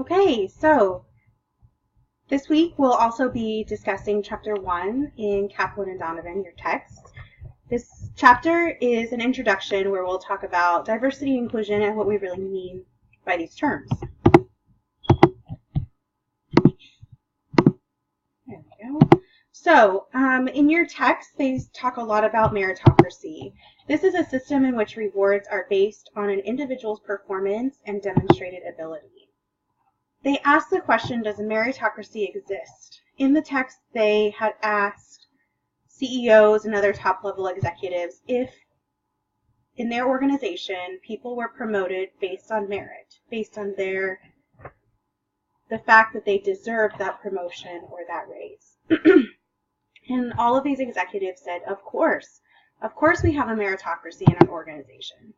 Okay, so this week we'll also be discussing Chapter 1 in Kaplan and Donovan, your text. This chapter is an introduction where we'll talk about diversity and inclusion and what we really mean by these terms. There we go. So, in your text, they talk a lot about meritocracy. This is a system in which rewards are based on an individual's performance and demonstrated ability. They asked the question, does meritocracy exist? In the text, they had asked CEOs and other top-level executives if, in their organization, people were promoted based on merit, based on the fact that they deserved that promotion or that raise. And all of these executives said, of course we have a meritocracy in an organization.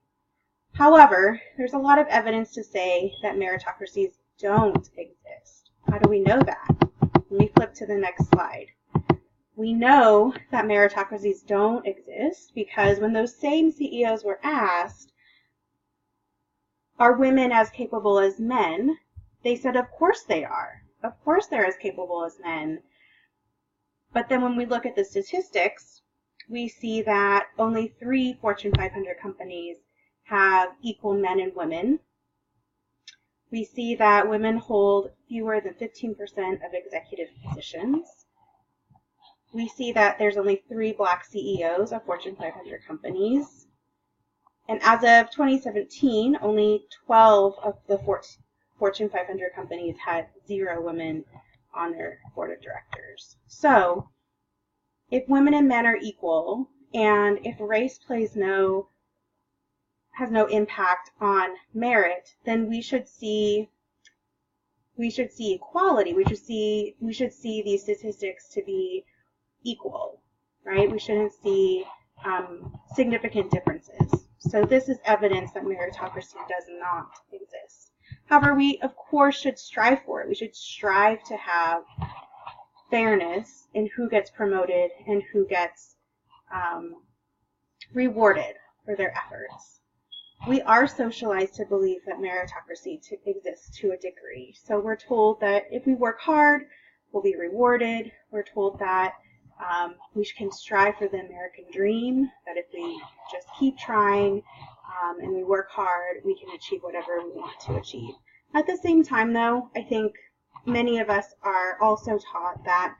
However, there's a lot of evidence to say that meritocracies don't exist. How do we know that? Let me flip to the next slide. We know that meritocracies don't exist because when those same CEOs were asked, are women as capable as men? They said, of course they are. Of course they're as capable as men. But then when we look at the statistics, we see that only 3 Fortune 500 companies have equal men and women. We see that women hold fewer than 15% of executive positions. We see that there's only 3 Black CEOs of Fortune 500 companies. And as of 2017, only 12 of the Fortune 500 companies had 0 women on their board of directors. So, if women and men are equal, and if race has no impact on merit, then we should see equality. We should see these statistics to be equal, right? We shouldn't see significant differences. So this is evidence that meritocracy does not exist. However, we of course should strive for it. We should strive to have fairness in who gets promoted and who gets rewarded for their efforts. We are socialized to believe that meritocracy exists to a degree. So we're told that if we work hard, we'll be rewarded. We're told that we can strive for the American dream, that if we just keep trying and we work hard, we can achieve whatever we want to achieve. At the same time, though, I think many of us are also taught that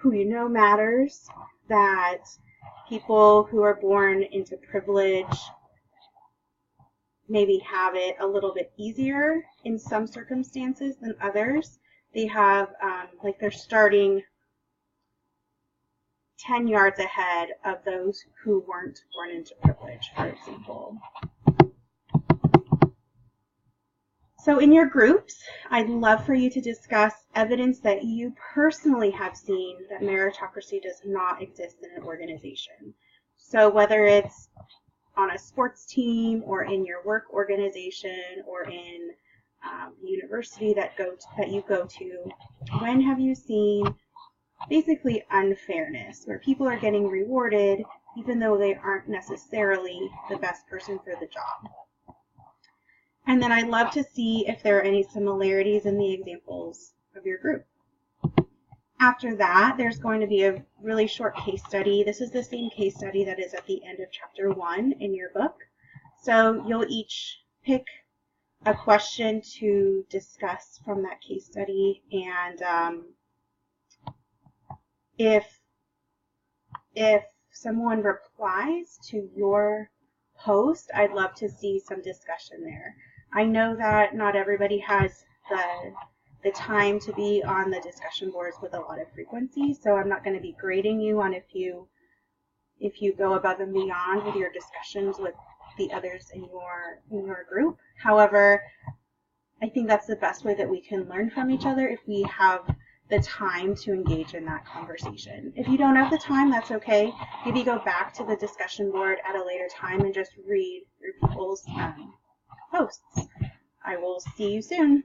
who you know matters, that people who are born into privilege maybe have it a little bit easier in some circumstances than others. They have, they're starting 10 yards ahead of those who weren't born into privilege, for example. So in your groups, I'd love for you to discuss evidence that you personally have seen that meritocracy does not exist in an organization. So whether it's on a sports team or in your work organization or in the university that you go to, when have you seen basically unfairness, where people are getting rewarded even though they aren't necessarily the best person for the job? And then I'd love to see if there are any similarities in the examples of your group. After that, there's going to be a really short case study. This is the same case study that is at the end of chapter 1 in your book. So you'll each pick a question to discuss from that case study, and if someone replies to your post, I'd love to see some discussion there. I know that not everybody has the time to be on the discussion boards with a lot of frequency, so I'm not going to be grading you on if you go above and beyond with your discussions with the others in your group. However, I think that's the best way that we can learn from each other, if we have the time to engage in that conversation. If you don't have the time, that's okay. Maybe go back to the discussion board at a later time and just read your people's posts. I will see you soon.